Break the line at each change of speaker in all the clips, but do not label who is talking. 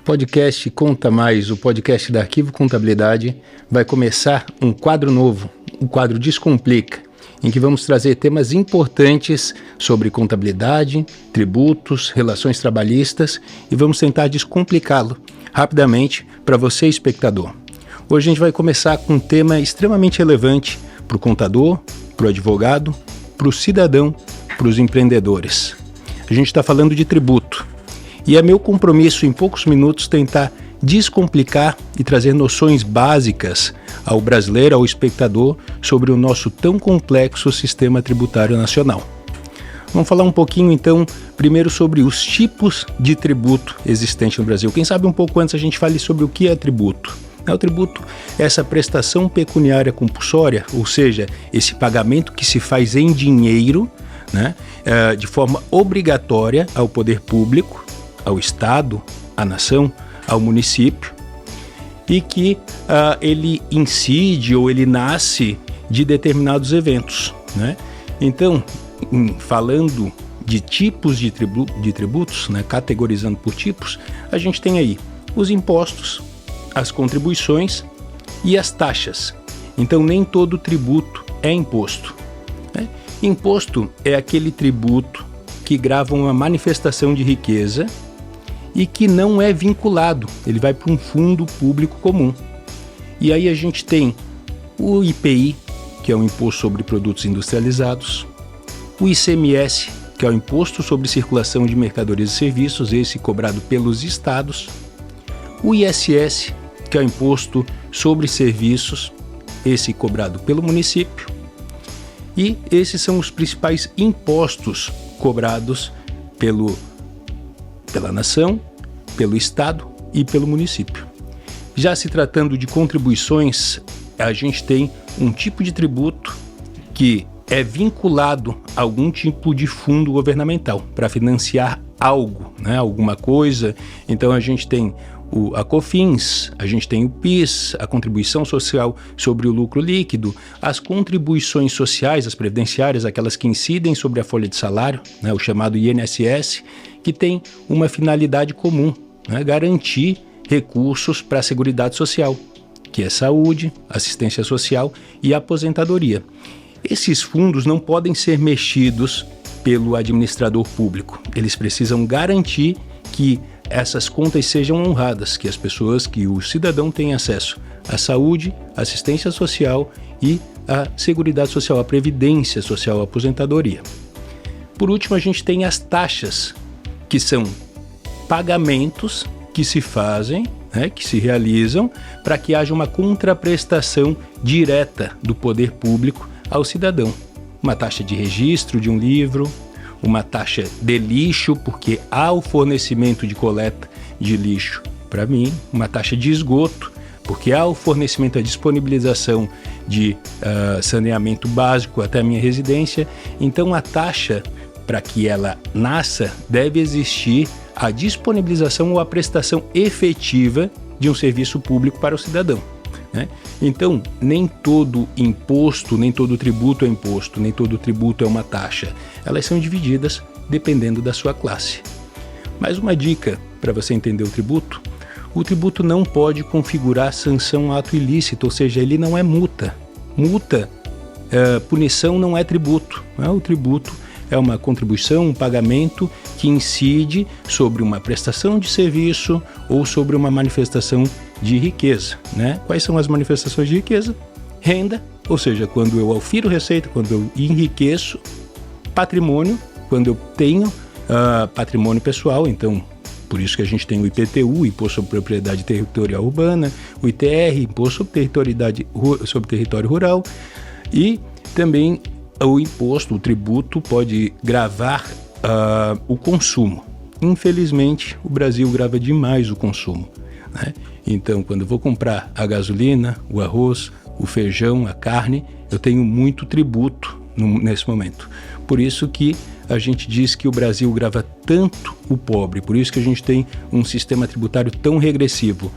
Podcast Conta Mais, o podcast da Arquivo Contabilidade, vai começar um quadro novo, o quadro Descomplica, em que vamos trazer temas importantes sobre contabilidade, tributos, relações trabalhistas e vamos tentar descomplicá-lo rapidamente para você, espectador. Hoje a gente vai começar com um tema extremamente relevante para o contador, para o advogado, para o cidadão, para os empreendedores. A gente está falando de tributo. E é meu compromisso, em poucos minutos, tentar descomplicar e trazer noções básicas ao brasileiro, ao espectador, sobre o nosso tão complexo sistema tributário nacional. Vamos falar um pouquinho, então, primeiro sobre os tipos de tributo existentes no Brasil. Quem sabe um pouco antes a gente fale sobre o que é tributo. O tributo é essa prestação pecuniária compulsória, ou seja, esse pagamento que se faz em dinheiro, de forma obrigatória ao poder público, ao Estado, à nação, ao município, e que ele incide ou ele nasce de determinados eventos. Então, falando de tipos de tributos, categorizando por tipos, a gente tem aí os impostos, as contribuições e as taxas. Então, nem todo tributo é imposto. Imposto é aquele tributo que grava uma manifestação de riqueza e que não é vinculado, ele vai para um fundo público comum. E aí a gente tem o IPI, que é o Imposto sobre Produtos Industrializados, o ICMS, que é o Imposto sobre Circulação de Mercadorias e Serviços, esse cobrado pelos estados, o ISS, que é o Imposto sobre Serviços, esse cobrado pelo município, e esses são os principais impostos cobrados pela nação, pelo Estado e pelo município. Já se tratando de contribuições, a gente tem um tipo de tributo que é vinculado a algum tipo de fundo governamental para financiar algo, alguma coisa. Então a gente tem a COFINS, a gente tem o PIS, a contribuição social sobre o lucro líquido, as contribuições sociais, as previdenciárias, aquelas que incidem sobre a folha de salário, o chamado INSS, que tem uma finalidade comum, garantir recursos para a Seguridade Social, que é saúde, assistência social e aposentadoria. Esses fundos não podem ser mexidos pelo administrador público, eles precisam garantir que essas contas sejam honradas, que o cidadão tenha acesso à saúde, assistência social e à seguridade social, à previdência social, à aposentadoria. Por último, a gente tem as taxas, que são pagamentos que se fazem, que se realizam para que haja uma contraprestação direta do poder público ao cidadão. Uma taxa de registro de um livro, uma taxa de lixo, porque há o fornecimento de coleta de lixo para mim, uma taxa de esgoto, porque há o fornecimento, a disponibilização de saneamento básico até a minha residência. Então, a taxa, para que ela nasça, deve existir a disponibilização ou a prestação efetiva de um serviço público para o cidadão. Então, nem todo imposto, nem todo tributo é imposto, nem todo tributo é uma taxa. Elas são divididas dependendo da sua classe. Mais uma dica para você entender o tributo não pode configurar sanção a ato ilícito, ou seja, ele não é multa. Punição não é tributo. O tributo é uma contribuição, um pagamento que incide sobre uma prestação de serviço ou sobre uma manifestação de riqueza. Quais são as manifestações de riqueza? Renda, ou seja, quando eu aufiro receita, quando eu enriqueço; patrimônio, quando eu tenho patrimônio pessoal. Então, por isso que a gente tem o IPTU, Imposto sobre Propriedade Territorial Urbana, o ITR, Imposto sobre Território Rural, e também o tributo pode gravar o consumo. Infelizmente, o Brasil grava demais o consumo. Então, quando eu vou comprar a gasolina, o arroz, o feijão, a carne, eu tenho muito tributo nesse momento. Por isso que a gente diz que o Brasil grava tanto o pobre, por isso que a gente tem um sistema tributário tão regressivo,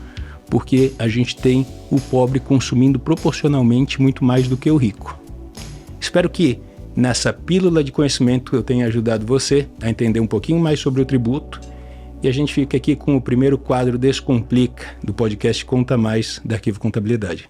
porque a gente tem o pobre consumindo proporcionalmente muito mais do que o rico. Espero que nessa pílula de conhecimento eu tenha ajudado você a entender um pouquinho mais sobre o tributo E a gente fica aqui com o primeiro quadro Descomplica, do podcast Conta Mais, da Arquivo Contabilidade.